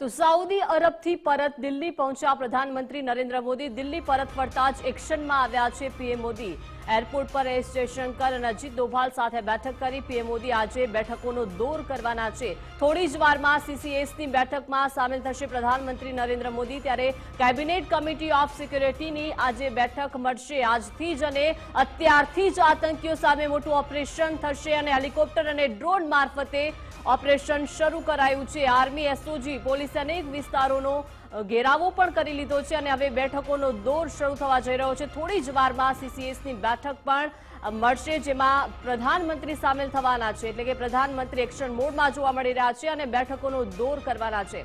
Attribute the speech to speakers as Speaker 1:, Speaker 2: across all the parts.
Speaker 1: તો સાઉદી અરબથી પરત દિલ્હી પહોંચ્યા પ્રધાનમંત્રી નરેન્દ્ર મોદી દિલ્હી પરત ફરતા જ એક્શનમાં આવ્યા છે પીએમ મોદી એરપોર્ટ પર એસ જયશંકર અને અજીત ડોભાલ સાથે બેઠક કરી પીએમ મોદી આજે બેઠકોનો દોર કરવાના છે। થોડી જ વારમાં સીસીએસની બેઠકમાં સામેલ થશે પ્રધાનમંત્રી નરેન્દ્ર મોદી। ત્યારે કેબિનેટ કમિટી ઓફ સિક્યુરિટીની આજે બેઠક મળશે। આજથી જ અને અત્યારથી જ આતંકીઓ સામે મોટું ઓપરેશન થશે અને હેલિકોપ્ટર અને ડ્રોન મારફતે ऑपरेशन शुरू करायु छे। आर्मी एसओजी पोलीस अनेक विस्तारों घेरावो पण करी लीधो छे अने हवे बेठकोनो दौर शुरू थवा जई रह्यो छे। थोड़ी ज वारमां सीसीएसनी बेठक पण मळशे जेमां प्रधानमंत्री सामेल थवाना छे એટલે કે પ્રધાનમંત્રી એક્શન મોડમાં જોવા મળી રહ્યા છે અને બેઠકોનો દौर કરવાના છે।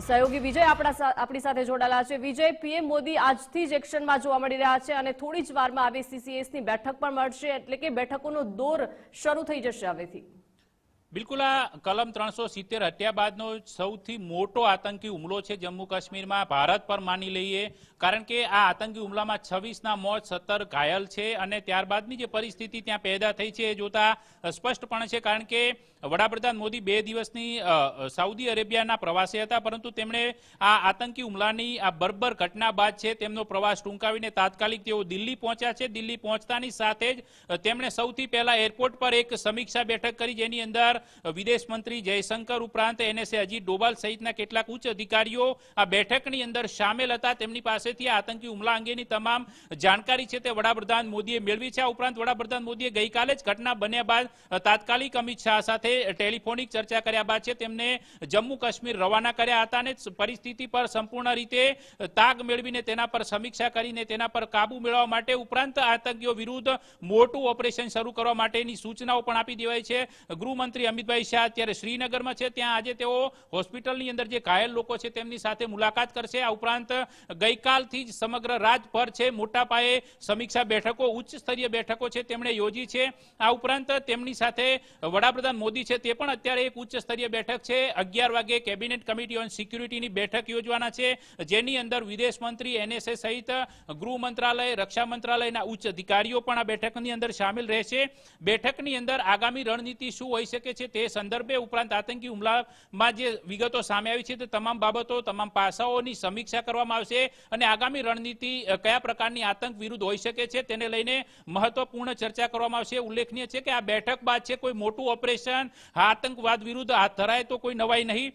Speaker 1: સહયોગી વિજય આપણી સાથે જોડાયેલા છે। વિજય, પીએમ મોદી આજથી જ એક્શનમાં જોવા મળી રહ્યા છે અને થોડી જ વારમાં હવે સીસીએસની બેઠક પણ મળશે એટલે કે બેઠકોનો દौर શરૂ થઈ જશે હવેથી।
Speaker 2: બિલકુલ આ કલમ 370 હત્યા બાદનો સૌથી મોટો આતંકી હુમલો છે જમ્મુ કાશ્મીરમાં ભારત પર માની લઈએ, કારણ કે આ આતંકી હુમલામાં 26ના મોત 17 ઘાયલ છે અને ત્યારબાદની જે પરિસ્થિતિ ત્યાં પેદા થઈ છે એ જોતા સ્પષ્ટપણે છે, કારણ કે વડાપ્રધાન મોદી 2 દિવસની સાઉદી અરેબિયાના પ્રવાસે હતા, પરંતુ તેમણે આ આતંકી હુમલાની આ બર્બર ઘટના બાદ છે તેમનો પ્રવાસ ટૂંકાવીને તાત્કાલિક તેઓ દિલ્હી પહોંચ્યા છે। દિલ્હી પહોંચતાની સાથે જ તેમણે સૌથી પહેલા એરપોર્ટ પર એક સમીક્ષા બેઠક કરી, જેની અંદર વિદેશ મંત્રી જયશંકર ઉપરાંત એનએસએ અજીત ડોભાલ સહિતના કેટલાક ઉચ્ચ અધિકારીઓ આ બેઠકની અંદર સામેલ હતા। તેમની પાસેથી આતંકી હુમલા અંગેની તમામ જાણકારી છે તે વડાપ્રધાન મોદીએ મેળવી છે। આ ઉપરાંત વડાપ્રધાન મોદીએ ગઈકાલે જ ઘટના બન્યા બાદ તાત્કાલિક અમિત શાહ સાથે ટેલિફોનિક ચર્ચા કર્યા બાદ છે તેમને જમ્મુ કાશ્મીર રવાના કર્યા હતા અને પરિસ્થિતિ પર સંપૂર્ણ રીતે તાગ મેળવીને તેના પર સમીક્ષા કરીને તેના પર કાબુ મેળવવા માટે ઉપરાંત આતંકીઓ વિરુદ્ધ મોટું ઓપરેશન શરૂ કરવા માટેની સૂચનાઓ પણ આપી દેવાઈ છે। ગૃહમંત્રી અમિતભાઈ શાહ અત્યારે શ્રીનગરમાં છે, ત્યાં આજે તેઓ હોસ્પિટલની અંદર જે ઘાયલ લોકો છે તેમની સાથે મુલાકાત કરશે। આ ઉપરાંત ગઈકાલથી જ સમગ્ર રાજ્યભર છે મોટા પાયે સમીક્ષા બેઠકો, ઉચ્ચ સ્તરીય બેઠકો છે તેમણે યોજી છે। આ ઉપરાંત તેમની સાથે વડાપ્રધાન મોદી છે તે પણ અત્યારે એક ઉચ્ચ સ્તરીય બેઠક છે 11 વાગે કેબિનેટ કમિટી ઓન સિક્યુરિટીની બેઠક યોજવાના છે, જેની અંદર વિદેશ મંત્રી, એનએસએ સહિત ગૃહ મંત્રાલય, રક્ષા મંત્રાલયના ઉચ્ચ અધિકારીઓ પણ આ બેઠકની અંદર સામેલ રહેશે। બેઠકની અંદર આગામી રણનીતિ શું હોઈ શકે છે તે સંદર્ભે ઉપરાંત આતંકી હુમલામાં જે વિગતો સામે આવી છે તે તમામ બાબતો, તમામ પાસાઓની સમીક્ષા કરવામાં આવશે અને આગામી રણનીતિ કયા પ્રકારની આતંક વિરુદ્ધ હોઈ શકે છે તેને લઈને મહત્વપૂર્ણ ચર્ચા કરવામાં આવશે। ઉલ્લેખનીય છે કે આ બેઠક બાદ છે કોઈ મોટું ઓપરેશન આતંકવાદ વિરુદ્ધ હાથ ધરાય તો કોઈ નવાઈ નહીં,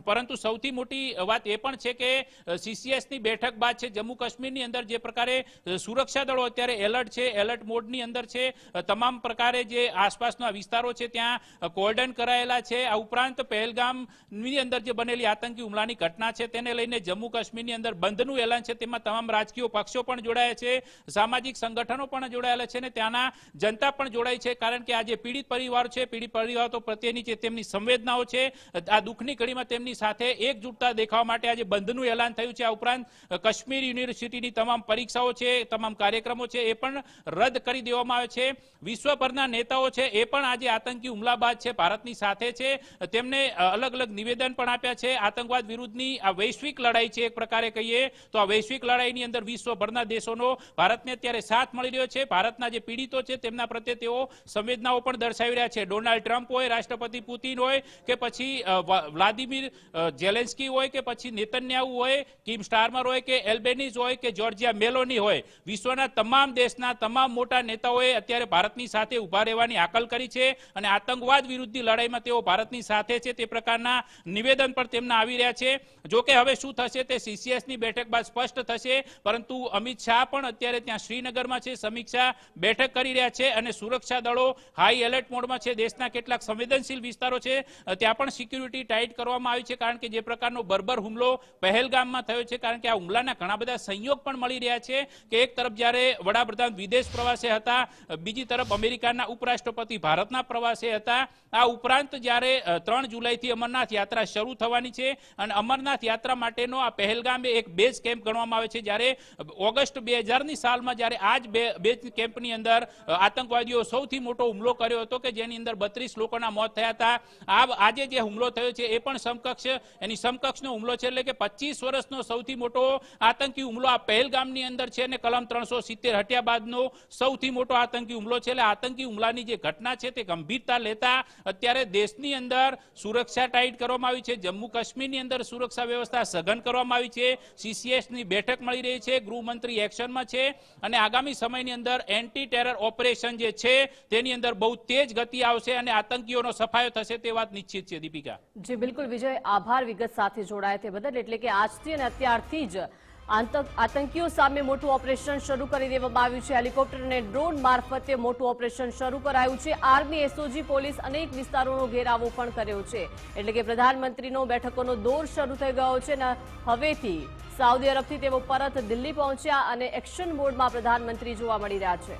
Speaker 2: પરંતુ સૌથી મોટી વાત એ પણ છે કે સીસીએસની બેઠક બાદ છે જમ્મુ કાશ્મીરની અંદર જે પ્રકારે સુરક્ષા દળો અત્યારે એલર્ટ છે, એલર્ટ મોડની અંદર છે, તમામ પ્રકારે જે આસપાસના વિસ્તારો છે ત્યાં કોર્ડન કરાયેલા છે। આ ઉપરાંત પહેલગામની અંદર જે બનેલી આતંકી હુમલાની ઘટના છે તેને લઈને જમ્મુ કાશ્મીરની અંદર બંધનું એલાન છે, તેમાં તમામ રાજકીય પક્ષો પણ જોડાયા છે, સામાજિક સંગઠનો પણ જોડાયેલા છે અને ત્યાંના જનતા પણ જોડાઈ છે, કારણ કે આ જે પીડિત પરિવારો છે, પીડિત પરિવારો પ્રત્યેની જે તેમની સંવેદનાઓ છે, આ દુઃખની ઘડીમાં તેમની સાથે એકજૂટતા દેખાવા માટે આજે બંધનું એલાન થયું છે। આ ઉપરાંત કાશ્મીર યુનિવર્સિટીની તમામ પરીક્ષાઓ છે, તમામ કાર્યક્રમો છે એ પણ રદ કરી દેવામાં આવે છે। વિશ્વભરના નેતાઓ છે એ પણ આજે આતંકી હુમલા બાદ છે ભારતની સાથે છે, તેમને અલગ અલગ નિવેદન પણ આપ્યા છે। આતંકવાદ વિરુદ્ધની આ વૈશ્વિક લડાઈ છે, એક પ્રકારે કહીએ તો આ વૈશ્વિક લડાઈની અંદર વિશ્વભરના દેશોનો ભારતને અત્યારે સાથ મળી રહ્યો છે। ભારતના જે પીડિતો છે તેમના પ્રત્યે તેઓ સંવેદનાઓ પણ દર્શાવી રહ્યા છે। ડોનાલ્ડ ટ્રમ્પ હોય, રાષ્ટ્રપતિ પુતિન હોય કે પછી વ્લાદિમીર ઝેલેન્સ્કી હોય કે પછી નેતન્યાહુ હોય, કિમ સ્ટારમર હોય કે એલ્બેનીઝ હોય કે જોર્જિયા મેલોની હોય, વિશ્વના તમામ દેશના તમામ મોટા નેતાઓએ અત્યારે ભારતની સાથે ઉભા રહેવાની હાકલ કરી છે અને આતંકવાદ વિરુદ્ધની લડાઈમાં તેઓ ભારતની સાથે છે તે પ્રકારના નિવેદન પણ તેમના આવી રહ્યા છે। જો કે હવે શું થશે તે સીસીએસની બેઠક બાદ સ્પષ્ટ થશે, પરંતુ અમિત શાહ પણ અત્યારે ત્યાં શ્રીનગરમાં છે, સમીક્ષા બેઠક કરી રહ્યા છે અને સુરક્ષા દળો હાઈ એલર્ટ મોડમાં છે। દેશના કેટલાક સંવેદનશીલ વિસ્તારો છે ત્યાં પણ સિક્યુરિટી ટાઈટ કરવામાં આવી છે, કારણ કે જે પ્રકારનો બર્બર હુમલો પહેલગામમાં થયો છે, કારણ કે આ હુમલાના ઘણા બધા સંયોગ પણ મળી રહ્યા છે કે એક તરફ જ્યારે વડાપ્રધાન વિદેશ પ્રવાસે હતા, બીજી તરફ અમેરિકાના ઉપરાષ્ટ્રપતિ ભારતના પ્રવાસે હતા। આ ઉપરાંત જ્યારે 3 જુલાઈથી અમરનાથ યાત્રા શરૂ થવાની છે અને અમરનાથ યાત્રા માટેનો આ પહેલગામ એક બેઝ કેમ્પ ગણવામાં આવે છે, જ્યારે ઓગસ્ટ 2000ની સાલમાં જ્યારે આ જ બેઝ કેમ્પની અંદર આતંકવાદીઓ સૌથી મોટો હુમલો કર્યો હતો કે જેની અંદર 32 લોકો લોકોના મોત થયા હતા. આજે જે હુમલો થયો છે એ પણ એની સમકક્ષનો હુમલો છે, એટલે કે 25 વર્ષનો સૌથી મોટો આતંકી હુમલો આ પહેલગામની અંદર છે અને કલમ 370 હટ્યા બાદનો સૌથી મોટો આતંકી હુમલો છે. એટલે આતંકી હુમલાની જે ઘટના છે તે ગંભીરતા લેતા અત્યારે દેશની અંદર સુરક્ષા ટાઈટ કરવામાં આવી છે. જમ્મુ કાશ્મીરની અંદર સુરક્ષા વ્યવસ્થા સઘન કરવામાં આવી છે. CCSની બેઠક મળી રહી છે, ગૃહમંત્રી એક્શનમાં છે અને આગામી સમયની અંદર એન્ટી ટેરર ઓપરેશન જે છે તેની અંદર બહુ તેજ ગતિ આવશે અને આતંકીઓનો સફાયો થશે તે વાત નિશ્ચિત છે. દીપિકા.
Speaker 1: જી બિલકુલ વિજય, આભાર વિગત સાથે જોડાયા તે બદલ. એટલે કે આજથી અને અત્યારથી જ આતંકીઓ સામે મોટું ઓપરેશન શરૂ કરી દેવામાં આવ્યું છે. હેલિકોપ્ટર અને ડ્રોન મારફતે મોટું ઓપરેશન શરૂ કરાયું છે. આર્મી, SOG, પોલીસ અનેક વિસ્તારોનો ઘેરાવો પણ કર્યો છે. એટલે કે પ્રધાનમંત્રીનો બેઠકોનો દોર શરૂ થઈ ગયો છે અને હવેથી સાઉદી અરબથી તેઓ પરત દિલ્હી પહોંચ્યા અને એક્શન મોડમાં પ્રધાનમંત્રી જોવા મળી રહ્યા છે.